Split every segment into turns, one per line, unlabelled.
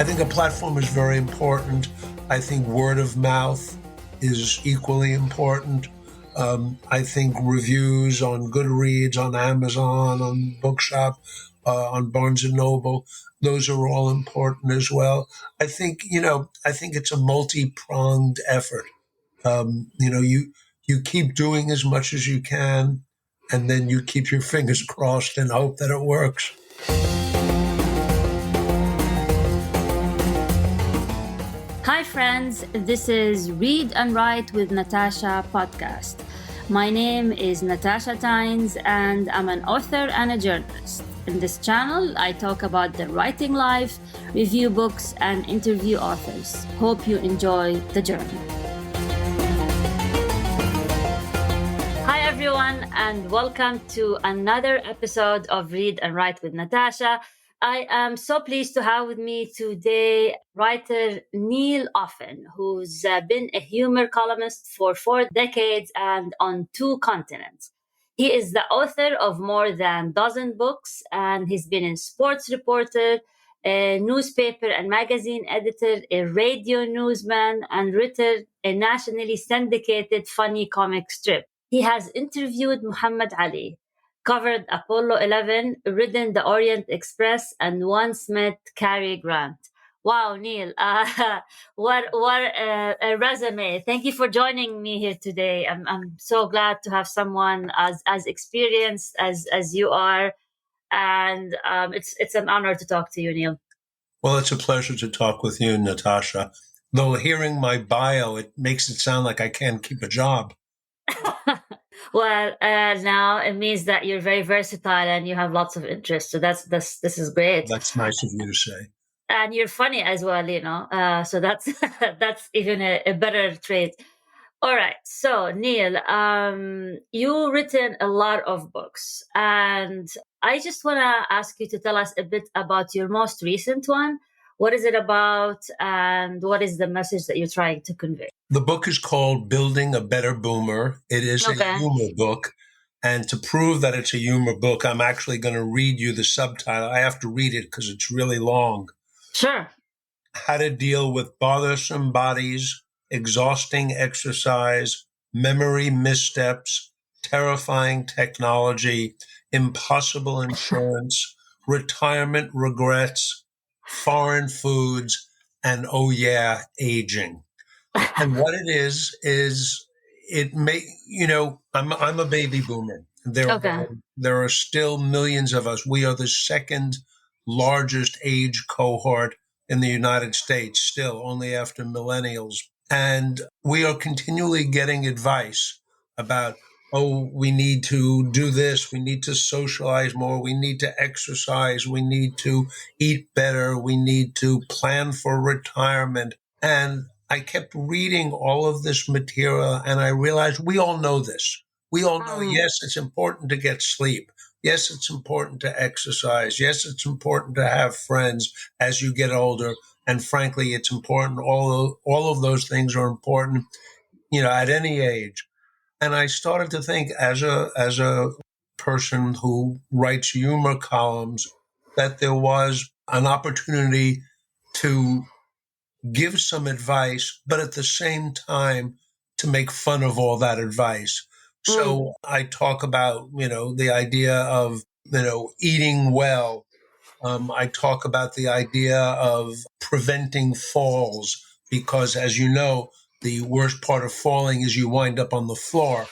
think a platform is very important. I think word of mouth is equally important. I think reviews on Goodreads, on Amazon, on Bookshop, on Barnes and Noble, those are all important as well. I think it's a multi-pronged effort. You keep doing as much as you can, and then you keep your fingers crossed and hope that it works.
Hi friends, this is Read and Write with Natasha podcast. My name is Natasha Tynes and I'm an author and a journalist. In this channel, I talk about the writing life, review books, and interview authors. Hope you enjoy the journey. Hi everyone, and welcome to another episode of Read and Write with Natasha. I am so pleased to have with me today writer Neil Offen, who's been a humor columnist for 4 decades and on 2 continents. He is the author of more than a dozen books, and he's been a sports reporter, a newspaper and magazine editor, a radio newsman, and written a nationally syndicated funny comic strip. He has interviewed Muhammad Ali, covered Apollo 11, ridden the Orient Express, and once met Cary Grant. Wow, Neil, what a resume. Thank you for joining me here today. I'm so glad to have someone as experienced as you are, and it's an honor to talk to you, Neil.
Well, it's a pleasure to talk with you, Natasha. Though hearing my bio, it makes it sound like I can't keep a job.
Well, now it means that you're very versatile and you have lots of interests. So this is great.
That's nice of you to say.
And you're funny as well, you know. So that's that's even a better trait. All right. So Neil, you've written a lot of books, and I just want to ask you to tell us a bit about your most recent one. What is it about, and what is the message that you're trying to convey?
The book is called Building a Better Boomer. It is a humor book. And to prove that it's a humor book, I'm actually going to read you the subtitle. I have to read it because it's really long.
Sure.
How to deal with bothersome bodies, exhausting exercise, memory missteps, terrifying technology, impossible insurance, retirement regrets, foreign foods, and oh yeah, aging. And what it is it may, I'm a baby boomer. There are still millions of us. We are the second largest age cohort in the United States, still only after millennials. And we are continually getting advice about, we need to do this. We need to socialize more. We need to exercise. We need to eat better. We need to plan for retirement. And I kept reading all of this material and I realized we all know this. We all know, yes, it's important to get sleep. Yes, it's important to exercise. Yes, it's important to have friends as you get older. And frankly, it's important. All of those things are important, at any age. And I started to think as a person who writes humor columns that there was an opportunity to give some advice, but at the same time to make fun of all that advice. So I talk about, the idea of, eating well. I talk about the idea of preventing falls because, as you know, the worst part of falling is you wind up on the floor.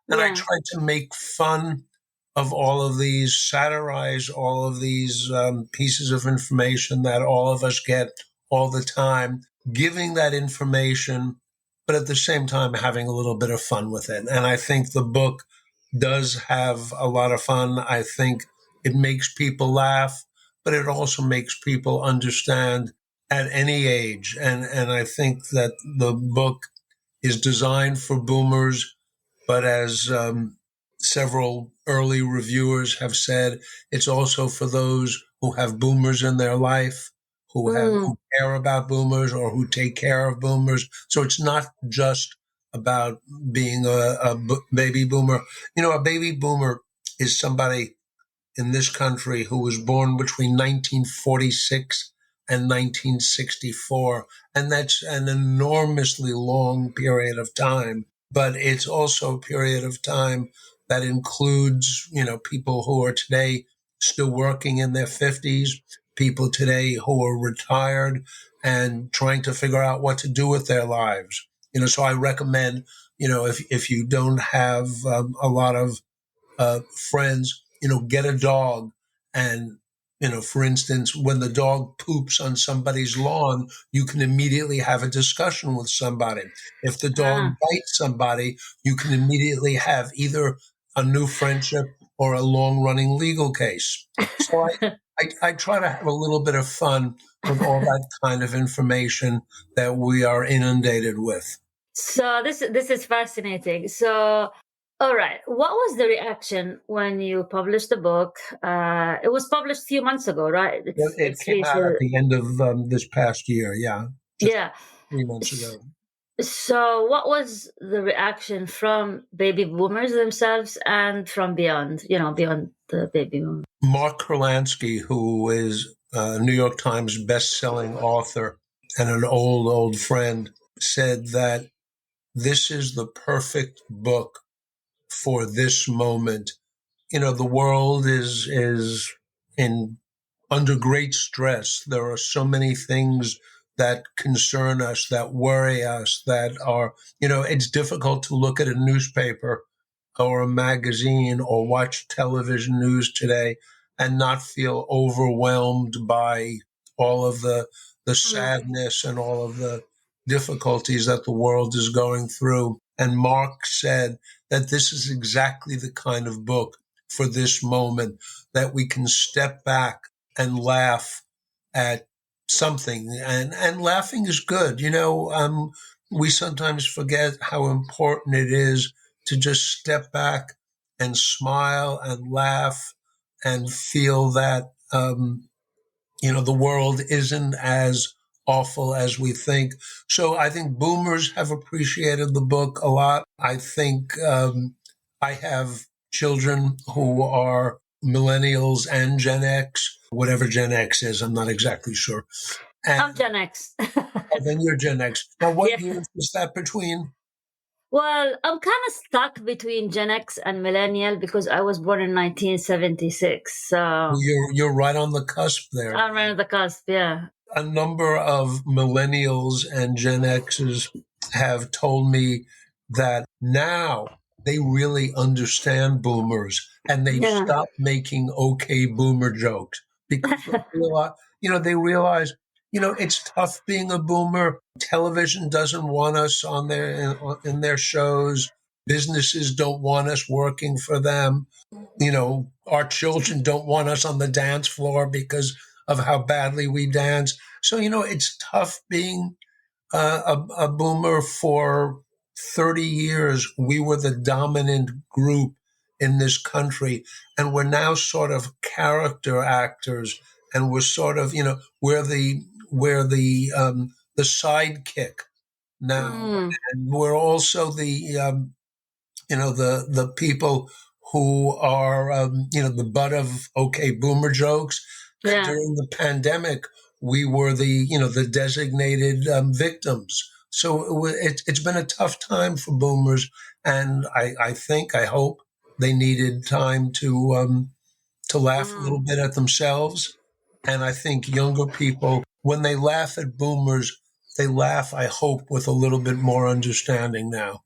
And I try to make fun of all of these, satirize all of these pieces of information that all of us get all the time, giving that information, but at the same time having a little bit of fun with it. And I think the book does have a lot of fun. I think it makes people laugh, but it also makes people understand at any age. And I think that the book is designed for boomers, but as several early reviewers have said, it's also for those who have boomers in their life, who care about boomers or who take care of boomers. So it's not just about being a baby boomer. A baby boomer is somebody in this country who was born between 1946 and 1964. And that's an enormously long period of time. But it's also a period of time that includes, people who are today still working in their 50s, people today who are retired and trying to figure out what to do with their lives. So I recommend, if you don't have a lot of friends, get a dog. And, for instance, when the dog poops on somebody's lawn, you can immediately have a discussion with somebody. If the dog
Ah.
bites somebody, you can immediately have either a new friendship or a long running legal case. So I try to have a little bit of fun with all that kind of information that we are inundated with.
So this is fascinating. So, all right, what was the reaction when you published the book? It was published a few months ago, right?
It
It's
came out at
recent.
the end of this past year. Yeah, just
Yeah.
3 months
S-
ago.
So, what was the reaction from baby boomers themselves and from beyond? Beyond the baby boomers.
Mark Kurlansky, who is a New York Times best-selling author and an old friend, said that this is the perfect book for this moment. The world is in under great stress. There are so many things that concern us, that worry us, that are, it's difficult to look at a newspaper or a magazine or watch television news today and not feel overwhelmed by all of the
Mm.
sadness and all of the difficulties that the world is going through. And Mark said that this is exactly the kind of book for this moment, that we can step back and laugh at something. And laughing is good. We sometimes forget how important it is to just step back and smile and laugh and feel that, the world isn't as awful as we think. So I think boomers have appreciated the book a lot. I think I have children who are millennials and Gen X, whatever Gen X is, I'm not exactly sure.
I'm
And
Gen X.
then you're Gen X. Now, what
Yeah.
years is that between?
Well, I'm kind of stuck between Gen X and millennial because I was born in 1976. So
You're right on the cusp there.
I'm right at the cusp. Yeah.
A number of millennials and Gen Xers have told me that now they really understand boomers and they've
Yeah.
stopped making okay boomer jokes because they realize, it's tough being a boomer. Television doesn't want us on in their shows. Businesses don't want us working for them. Our children don't want us on the dance floor because of how badly we dance. So, it's tough being a boomer. For 30 years. We were the dominant group in this country, and we're now sort of character actors, and we're sort of, we're the sidekick now,
Mm.
and we're also the people who are the butt of okay boomer jokes. And
Yeah.
during the pandemic, we were the designated victims. So it's been a tough time for boomers, and I hope they needed time to laugh a little
Mm.
bit at themselves. And I think younger people, when they laugh at boomers, they laugh, I hope, with a little bit more understanding now.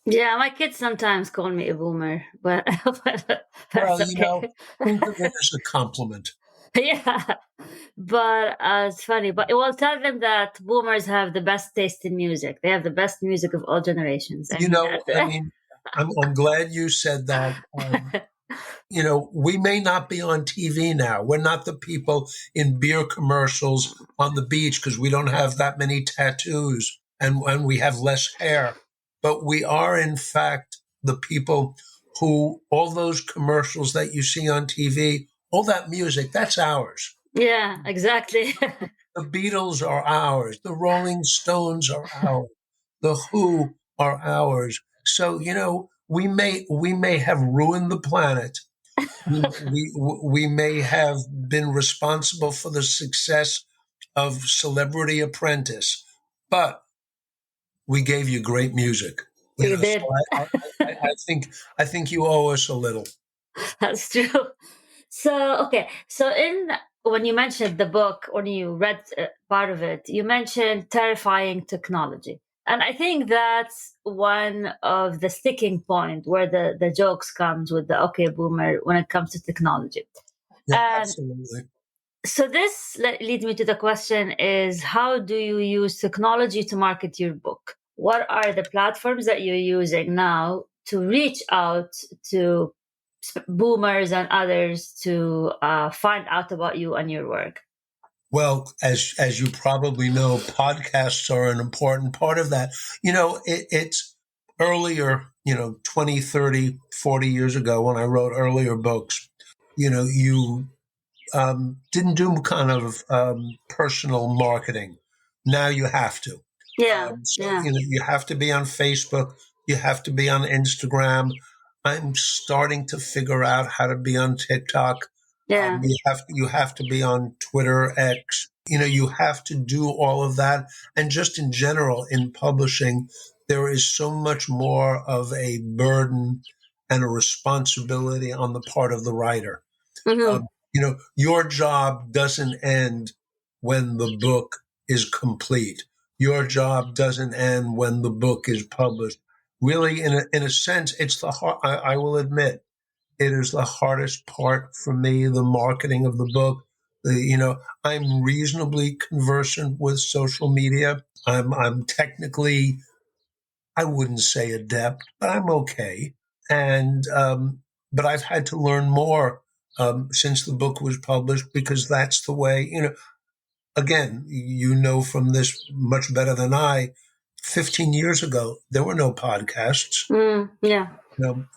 Yeah. My kids sometimes call me a boomer, but, but
Well,
that's okay.
think of it as a compliment.
Yeah. But it's funny. But it will tell them that boomers have the best taste in music. They have the best music of all generations. I mean
I
that.
mean, I'm glad you said that. We may not be on TV now. We're not the people in beer commercials on the beach because we don't have that many tattoos and we have less hair. But we are, in fact, the people who, all those commercials that you see on TV, all that music, that's ours.
Yeah, exactly.
The Beatles are ours. The Rolling Stones are ours. The Who are ours. So, we may have ruined the planet. We may have been responsible for the success of Celebrity Apprentice, but we gave you great music.
We
So
did.
I think you owe us a little.
That's true. So, okay. So, when you mentioned the book, when you read part of it, you mentioned terrifying technology. And I think that's one of the sticking point where the jokes comes with the okay boomer when it comes to technology.
Yeah,
And
absolutely.
so this leads me to the question is how do you use technology to market your book? What are the platforms that you're using now to reach out to boomers and others to find out about you and your work?
Well, as you probably know, podcasts are an important part of that. It's earlier, 20, 30, 40 years ago when I wrote earlier books, you didn't do kind of personal marketing. Now you have to.
Yeah,
So,
yeah,
you have to be on Facebook. You have to be on Instagram. I'm starting to figure out how to be on TikTok.
yeah.
You have to be on Twitter X. You have to do all of that. And just in general, in publishing, there is so much more of a burden and a responsibility on the part of the writer.
Hmm.
Your job doesn't end when the book is complete. Your job doesn't end when the book is published. Really, in a sense, it's the hard, I will admit, it is the hardest part for me, the marketing of the book. I'm reasonably conversant with social media. I'm technically, I wouldn't say adept, but I'm okay. And but I've had to learn more since the book was published because that's the way. Again, from this much better than I. 15 years ago, there were no podcasts.
Yeah.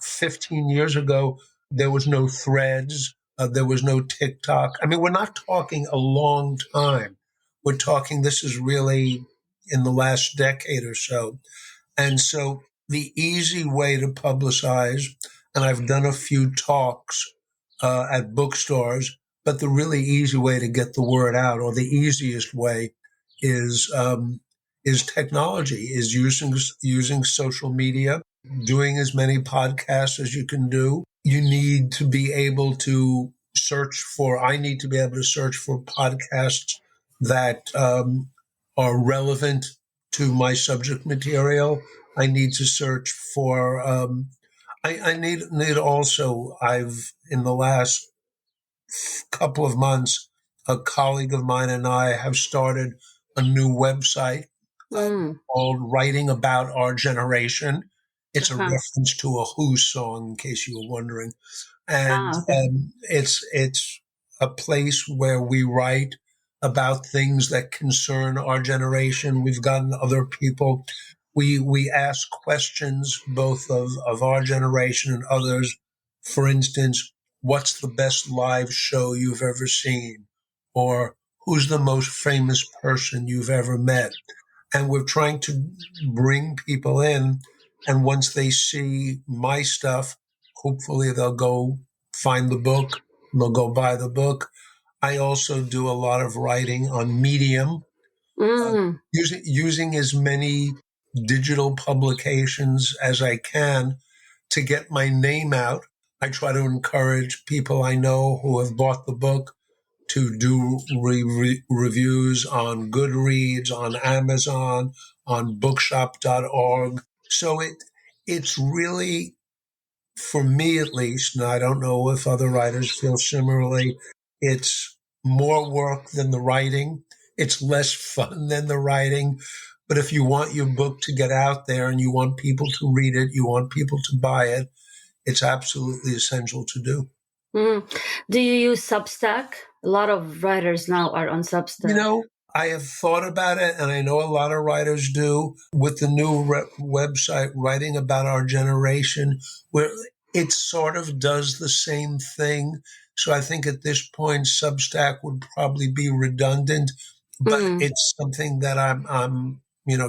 15 years ago, there was no Threads. There was no TikTok. I mean, we're not talking a long time. We're talking, this is really in the last decade or so. And so the easy way to publicize, and I've done a few talks at bookstores, but the really easy way to get the word out, or the easiest way, is technology, is using social media, doing as many podcasts as you can do. You need to be able to I need to be able to search for podcasts that are relevant to my subject material. I need to search for. I need also. I've in the last couple of months, a colleague of mine and I have started a new website
Mm.
called "Writing About Our Generation." It's a
Uh-huh.
reference to a Who song, in case you were wondering, and
Ah, okay.
it's a place where we write about things that concern our generation. We've gotten other people. We ask questions both of our generation and others. For instance, what's the best live show you've ever seen, or who's the most famous person you've ever met? And we're trying to bring people in, and once they see my stuff, hopefully they'll go find the book, they'll go buy the book. I also do a lot of writing on Medium,
Mm.
using as many digital publications as I can to get my name out. I try to encourage people I know who have bought the book to do reviews on Goodreads, on Amazon, on bookshop.org. So it's really, for me at least, and I don't know if other writers feel similarly, it's more work than the writing. It's less fun than the writing. But if you want your book to get out there and you want people to read it, you want people to buy it, it's absolutely essential to do.
Mm. Do you use Substack? A lot of writers now are on Substack.
I have thought about it, and I know a lot of writers do, with the new website, Writing About Our Generation, where it sort of does the same thing. So I think at this point, Substack would probably be redundant, but
Mm.
it's something that I'm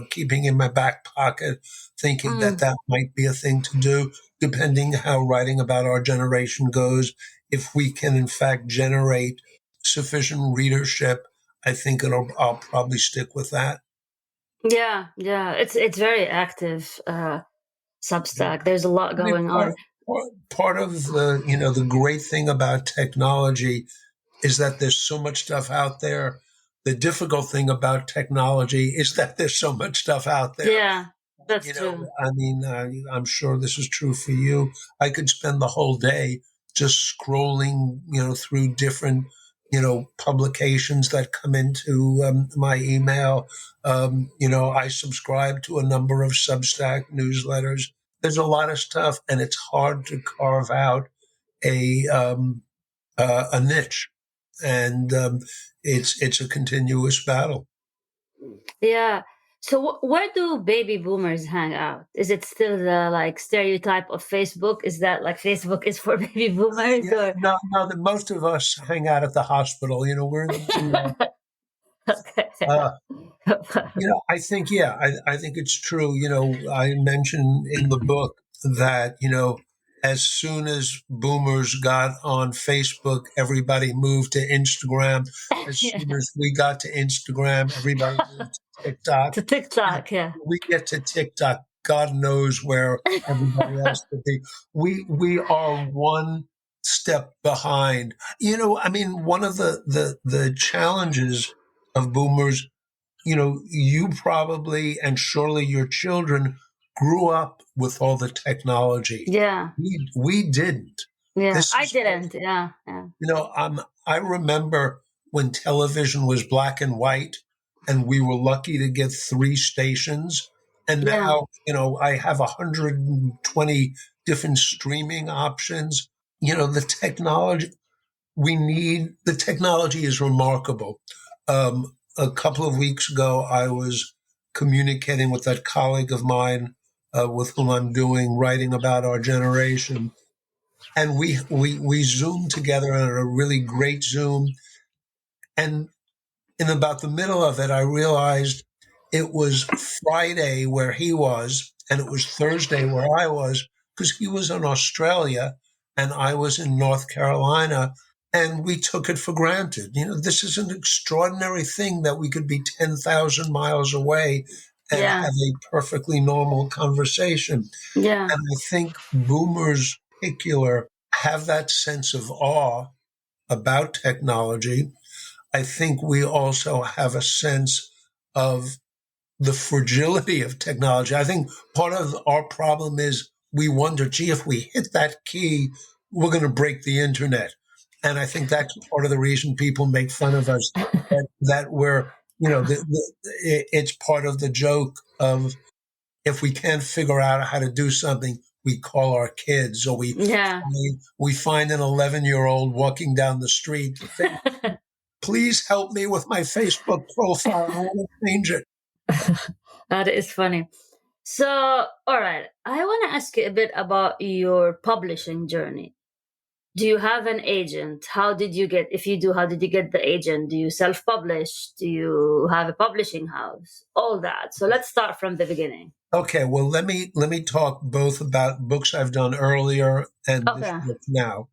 keeping in my back pocket, thinking that
Mm.
that might be a thing to do, depending how Writing About Our Generation goes. If we can, in fact, generate sufficient readership, I think I'll probably stick with that.
Yeah, yeah. It's very active, Substack. There's a lot
I mean,
going on.
part of the great thing about technology is that there's so much stuff out there. The difficult thing about technology is that there's so much stuff out there.
Yeah, that's true.
I mean, I'm sure this is true for you. I could spend the whole day just scrolling, through different, publications that come into my email. I subscribe to a number of Substack newsletters. There's a lot of stuff, and it's hard to carve out a a niche, and it's a continuous battle.
Yeah. So where do baby boomers hang out? Is it still the like stereotype of Facebook? Is that like Facebook is for baby boomers
Yeah,
or
no, no. The most of us hang out at the hospital. We're in the
okay.
uh, I think, yeah, I think it's true. I mentioned in the book that, as soon as boomers got on Facebook, everybody moved to Instagram. As
Yeah.
soon as we got to Instagram, everybody moved to TikTok.
To TikTok, yeah.
We get to TikTok, God knows where everybody else could be. We are one step behind. I mean, one of the challenges of boomers, you probably and surely your children grew up with all the technology.
Yeah.
We didn't.
Yeah.
This
I
is
didn't. Yeah. Yeah.
I remember when television was black and white, and we were lucky to get three stations. And
Yeah.
now, I have 120 different streaming options. The technology the technology is remarkable. A couple of weeks ago, I was communicating with that colleague of mine with whom I'm doing writing about our generation, and we zoomed together on a really great Zoom. And in about the middle of it, I realized it was Friday where he was, and it was Thursday where I was, because he was in Australia and I was in North Carolina. And we took it for granted. This is an extraordinary thing that we could be 10,000 miles away and
Yeah.
have a perfectly normal conversation.
Yeah.
And I think boomers, in particular, have that sense of awe about technology. I think we also have a sense of the fragility of technology. I think part of our problem is we wonder, gee, if we hit that key, we're going to break the internet. And I think that's part of the reason people make fun of us, that we're, it's part of the joke of, if we can't figure out how to do something, we call our kids, or
Yeah.
we find an 11-year-old walking down the street. Please help me with my Facebook profile. I want to change it.
That is funny. So, all right, I want to ask you a bit about your publishing journey. Do you have an agent? How did you get, if you do, how did you get the agent? Do you self publish? Do you have a publishing house? All that. So let's start from the beginning.
Okay, well, let me talk both about books I've done earlier and this
Okay.
book now.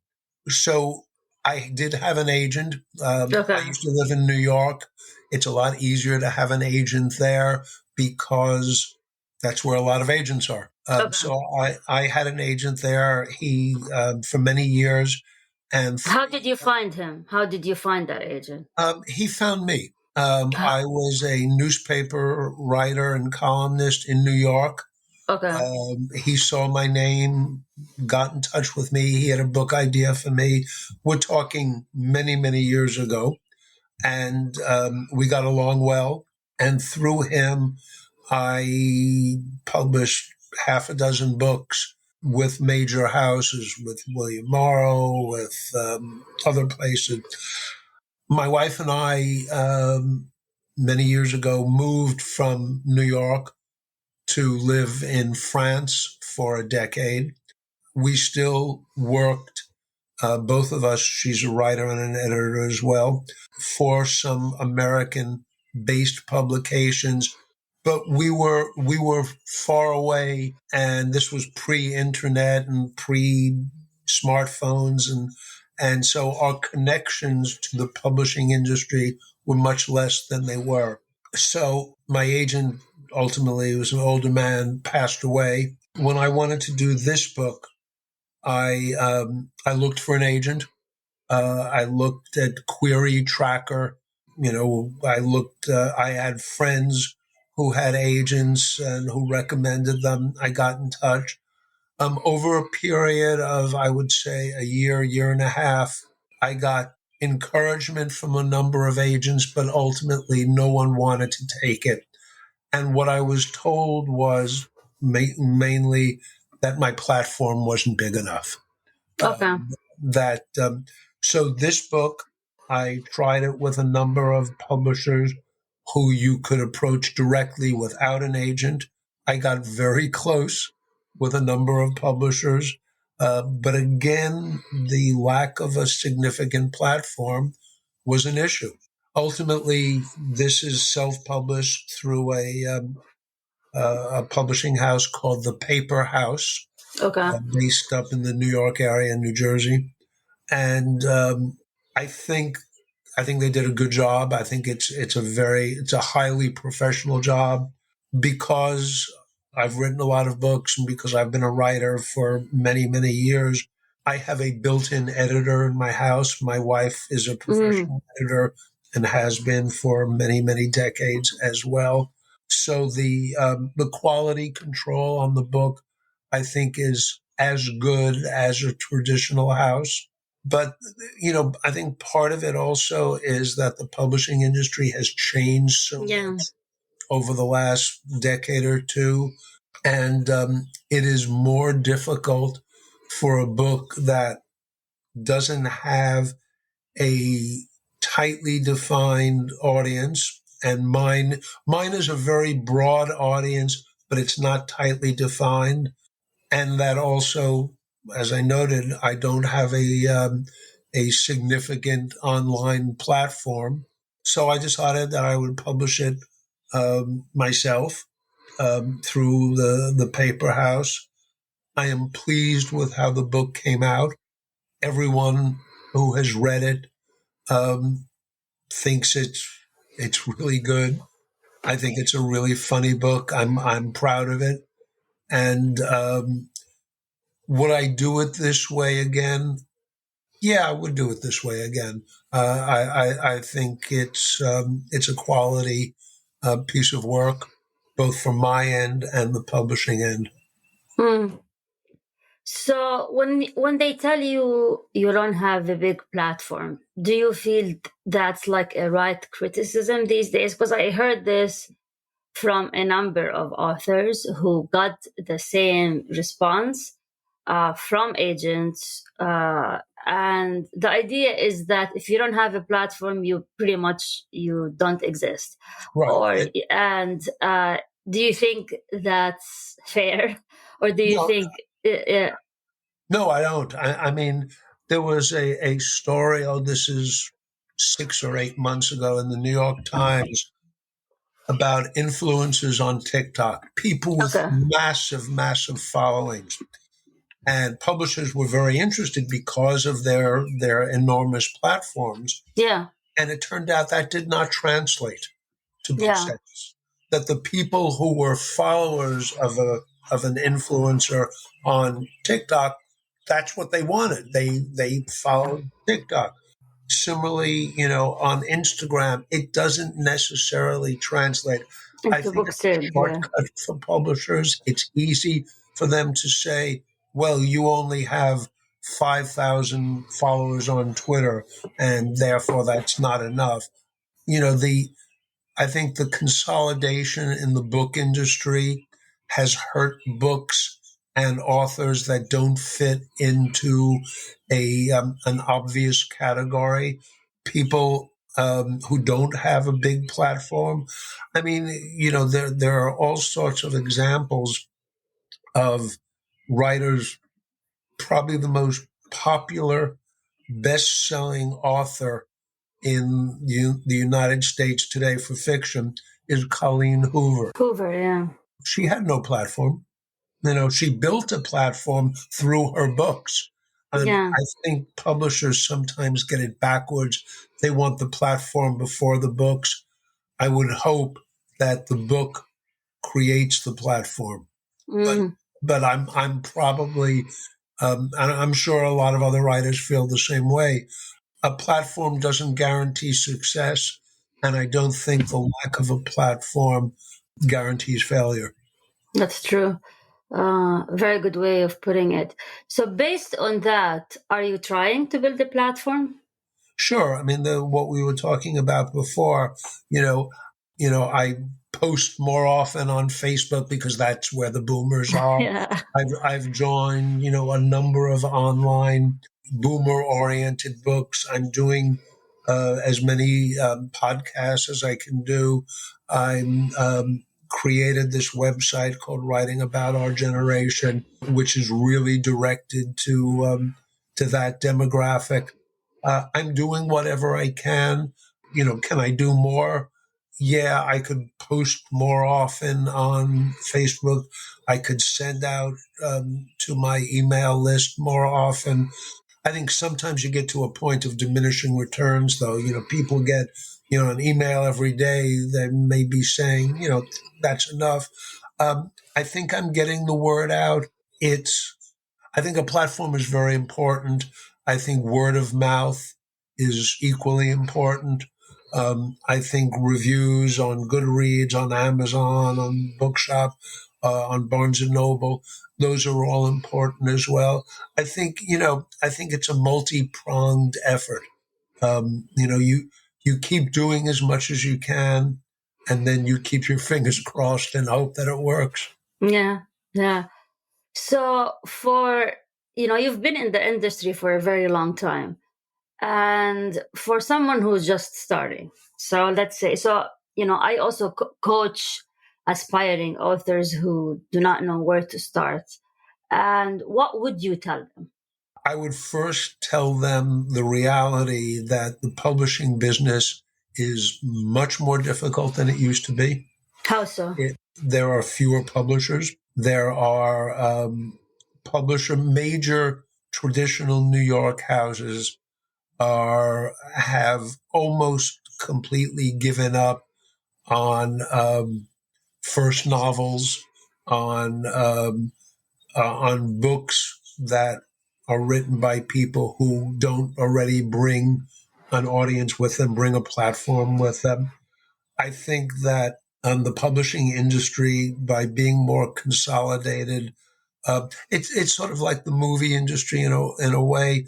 So I did have an agent.
Okay.
I used to live in New York. It's a lot easier to have an agent there because that's where a lot of agents are.
Okay.
So I had an agent there. He for many years, and
How did you find him? How did you find that agent?
he found me. I was a newspaper writer and columnist in New York.
Okay.
He saw my name, got in touch with me. He had a book idea for me. We're talking many, many years ago. And we got along well. And through him, I published half a dozen books with major houses, with William Morrow, with other places. My wife and I, many years ago, moved from New York to live in France for a decade. We still worked, both of us, she's a writer and an editor as well, for some American based publications. But we were far away, and this was pre-internet and pre-smartphones, and so our connections to the publishing industry were much less than they were. So my agent, ultimately, who was an older man, passed away. When I wanted to do this book, I looked for an agent. I looked at Query Tracker. I had friends who had agents and who recommended them. I got in touch. Over a period of, I would say, a year and a half, I got encouragement from a number of agents, but ultimately no one wanted to take it. And what I was told was mainly that my platform wasn't big enough.
Okay.
That So this book, I tried it with a number of publishers who you could approach directly without an agent. I got very close with a number of publishers, but again, the lack of a significant platform was an issue. Ultimately, this is self-published through a publishing house called the Paper House,
Okay.
based up in the New York area, New Jersey, and I think I think they did a good job. I think it's a highly professional job because I've written a lot of books and because I've been a writer for many years. I have a built-in editor in my house. My wife is a professional editor and has been for many decades as well. So the quality control on the book, I think, is as good as a traditional house. But I think part of it also is that the publishing industry has changed so much over the last decade or two, and it is more difficult for a book that doesn't have a tightly defined audience. And mine is a very broad audience, but it's not tightly defined. And that also, as I noted, I don't have a significant online platform. So I decided that I would publish it myself through the paper house. I am pleased with how the book came out. Everyone who has read it thinks it's really good. I think it's a really funny book. I'm proud of it. And would I do it this way again? Yeah, I would do it this way again. I think it's a quality piece of work, both from my end and the publishing end.
So when they tell you you don't have a big platform, do you feel that's like a right criticism these days? Because I heard this from a number of authors who got the same response from agents, and the idea is that if you don't have a platform, you don't exist.
Right.
Do you think that's fair, or do you
No,
think? Uh,
no, I don't. I mean, there was a story. Oh, this is 6 or 8 months ago in the New York Times about influencers on TikTok, people with
okay.
massive followings. And publishers were very interested because of their enormous platforms.
Yeah.
And it turned out that did not translate to book
Yeah.
sales. That the people who were followers of an influencer on TikTok, that's what they wanted. They followed TikTok. Similarly, on Instagram, it doesn't necessarily translate. I
Into
think
book
it's a
sales, yeah.
shortcut for publishers. It's easy for them to say, well, you only have 5,000 followers on Twitter, and therefore that's not enough. I think the consolidation in the book industry has hurt books and authors that don't fit into an obvious category. People who don't have a big platform. I mean, there are all sorts of examples of writers. Probably the most popular, best-selling author in the United States today for fiction is Colleen Hoover.
Hoover, yeah.
She had no platform. She built a platform through her books, And
Yeah.
I think publishers sometimes get it backwards. They want the platform before the books. I would hope that the book creates the platform. But
Mm.
but I'm probably and I'm sure a lot of other writers feel the same way. A platform doesn't guarantee success, and I don't think the lack of a platform guarantees failure.
That's true. Very good way of putting it. So, based on that, are you trying to build a platform?
Sure. I mean, what we were talking about before, you know, I post more often on Facebook because that's where the boomers are.
Yeah.
I've joined, a number of online boomer-oriented books. I'm doing as many podcasts as I can do. I'm created this website called Writing About Our Generation, which is really directed to that demographic. I'm doing whatever I can. Can I do more? Yeah, I could post more often on Facebook. I could send out to my email list more often. I think sometimes you get to a point of diminishing returns, though. People get, an email every day. They may be saying, that's enough. I think I'm getting the word out. It's I think a platform is very important. I think word of mouth is equally important. I think reviews on Goodreads, on Amazon, on Bookshop, on Barnes and Noble, those are all important as well. I think it's a multi-pronged effort. You keep doing as much as you can, and then you keep your fingers crossed and hope that it works.
Yeah. Yeah. So, you've been in the industry for a very long time. And for someone who's just starting, so let's say, I also coach aspiring authors who do not know where to start. And what would you tell them?
I would first tell them the reality that the publishing business is much more difficult than it used to be.
How so?
There are fewer publishers. There are major traditional New York houses have almost completely given up on first novels, on on books that are written by people who don't already bring an audience with them, bring a platform with them. I think that the publishing industry, by being more consolidated, it's sort of like the movie industry in a way.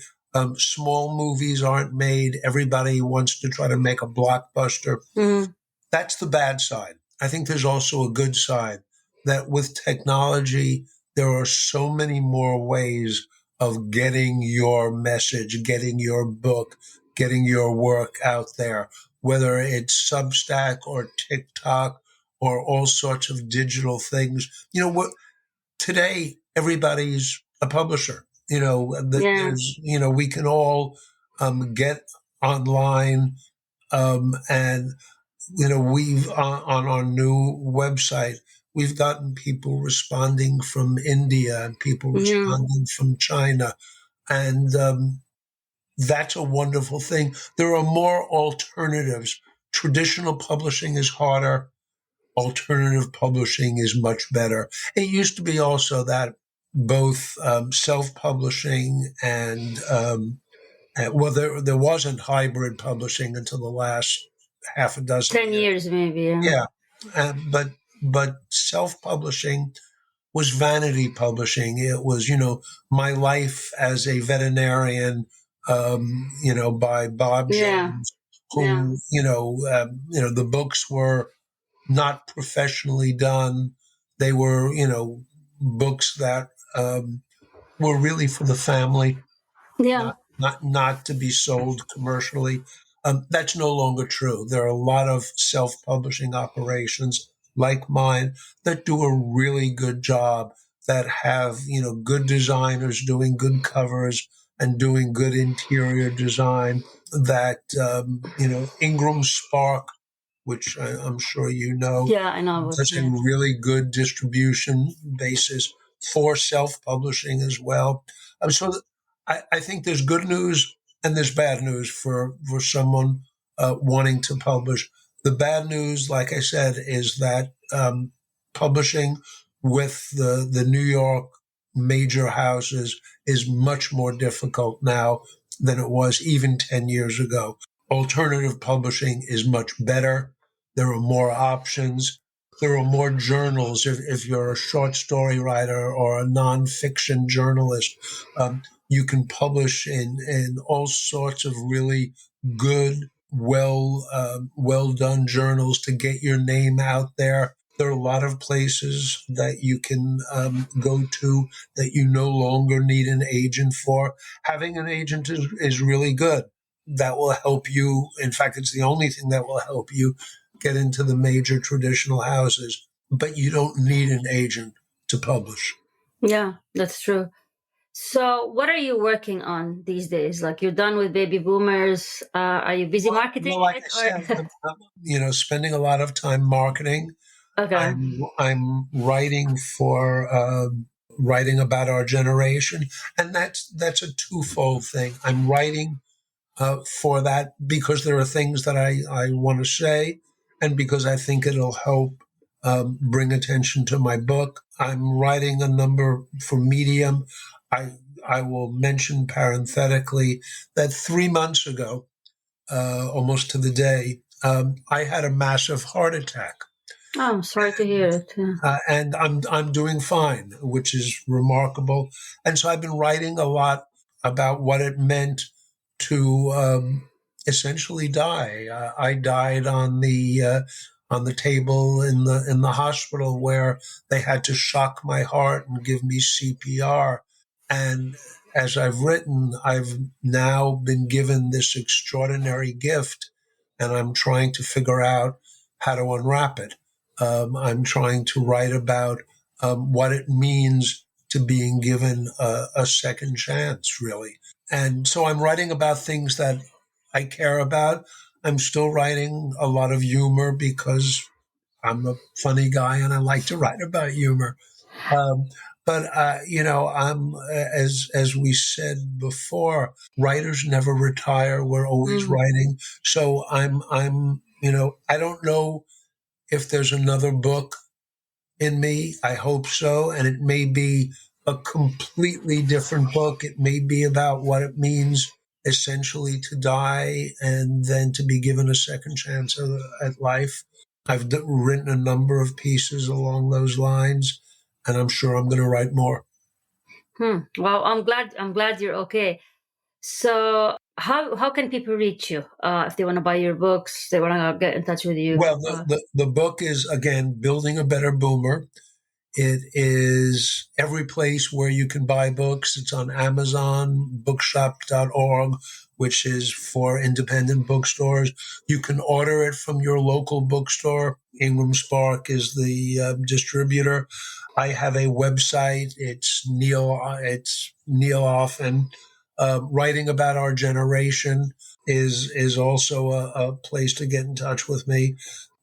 Small movies aren't made. Everybody wants to try to make a blockbuster.
Mm.
That's the bad side. I think there's also a good side that with technology, there are so many more ways of getting your message, getting your book, getting your work out there, whether it's Substack or TikTok or all sorts of digital things. What today everybody's a publisher.
Yeah.
We can all get online and we've on our new website, we've gotten people responding from India and people
Yeah.
responding from China. And that's a wonderful thing. There are more alternatives. Traditional publishing is harder. Alternative publishing is much better. It used to be also that both self-publishing well, there wasn't hybrid publishing until the last half a dozen
10
years.
years, maybe. Yeah.
Yeah, but self-publishing was vanity publishing. It was my life as a veterinarian, by Bob
Yeah.
Jones,
Yeah.
who the books were not professionally done. They were books that were really for the family,
Yeah.
not to be sold commercially. That's no longer true. There are a lot of self-publishing operations like mine that do a really good job, that have good designers doing good covers and doing good interior design. That Ingram Spark, which I'm sure
Yeah, I know.
does a
Yeah.
really good distribution basis for self-publishing as well. So I think there's good news and there's bad news for someone wanting to publish. The bad news, like I said, is that publishing with the New York major houses is much more difficult now than it was even 10 years ago. Alternative publishing is much better. There are more options. There are more journals. If you're a short story writer or a nonfiction journalist, you can publish in all sorts of really good, well done journals to get your name out there. There are a lot of places that you can go to that you no longer need an agent for. Having an agent is really good. That will help you. In fact, it's the only thing that will help you get into the major traditional houses. But you don't need an agent to publish.
Yeah, that's true. So, what are you working on these days? Like, you're done with baby boomers. Are you busy marketing
Well, like
it,
I
or?
said, spending a lot of time marketing.
Okay.
I'm writing about our generation, and that's a twofold thing. I'm writing for that because there are things that I want to say, and because I think it'll help bring attention to my book. I'm writing a number for Medium. I will mention parenthetically that 3 months ago, almost to the day, I had a massive heart attack.
Oh, I'm sorry to hear it. Yeah.
And I'm doing fine, which is remarkable. And so I've been writing a lot about what it meant to essentially die. I died on the table in the hospital where they had to shock my heart and give me CPR. And as I've written, I've now been given this extraordinary gift, and I'm trying to figure out how to unwrap it. I'm trying to write about what it means to being given a second chance, really. And so I'm writing about things that I care about. I'm still writing a lot of humor because I'm a funny guy and I like to write about humor. Um, but I'm as we said before, writers never retire. We're always
Mm.
writing. So I'm I don't know if there's another book in me. I hope so. And it may be a completely different book. It may be about what it means essentially to die and then to be given a second chance at life. I've written a number of pieces along those lines, and I'm sure I'm going to write more.
Well, I'm glad you're okay. So, how can people reach you if they want to buy your books? They want to get in touch with you.
Well, the book is, again, Building a Better Boomer. It is every place where you can buy books. It's on Amazon, bookshop.org, which is for independent bookstores. You can order it from your local bookstore. Ingram Spark is the distributor. I have a website. It's Neil Offen. Writing about our generation is also a place to get in touch with me.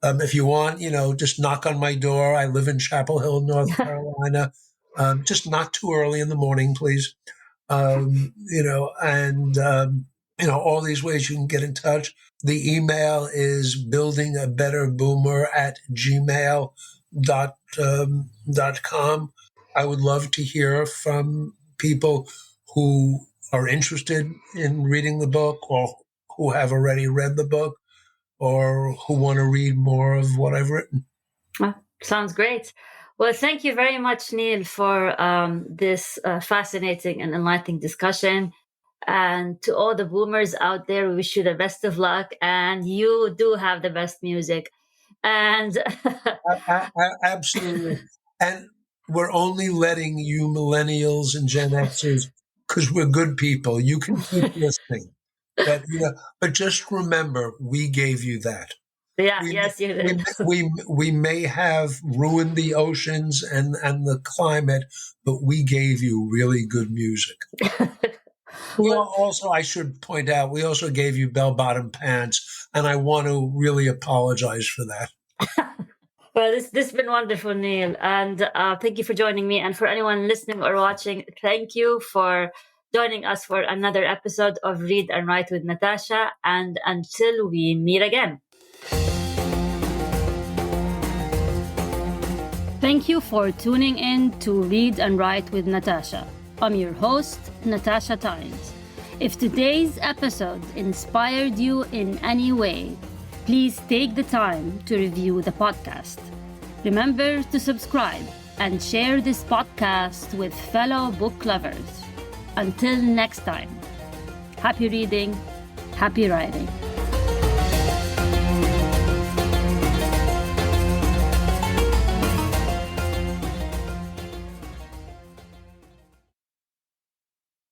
If you want, just knock on my door. I live in Chapel Hill, North Carolina. Just not too early in the morning, please. All these ways you can get in touch. The email is buildingabetterboomer@gmail.com. I would love to hear from people who are interested in reading the book or who have already read the book or who want to read more of what I've written.
Sounds great. Well, thank you very much, Neil, for this fascinating and enlightening discussion. And to all the boomers out there, we wish you the best of luck. And you do have the best music. And
Absolutely. And we're only letting you millennials and Gen Xers because we're good people. You can keep listening. But just remember, we gave you that.
yeah,
We
yes, you did.
we may have ruined the oceans and the climate, but we gave you really good music. I should point out, we also gave you bell-bottom pants, and I want to really apologize for that.
Well, this has been wonderful, Neil, and thank you for joining me. And for anyone listening or watching, thank you for joining us for another episode of Read and Write with Natasha. And until we meet again. Thank you for tuning in to Read and Write with Natasha. I'm your host, Natasha Tynes. If today's episode inspired you in any way, please take the time to review the podcast. Remember to subscribe and share this podcast with fellow book lovers. Until next time, happy reading, happy writing.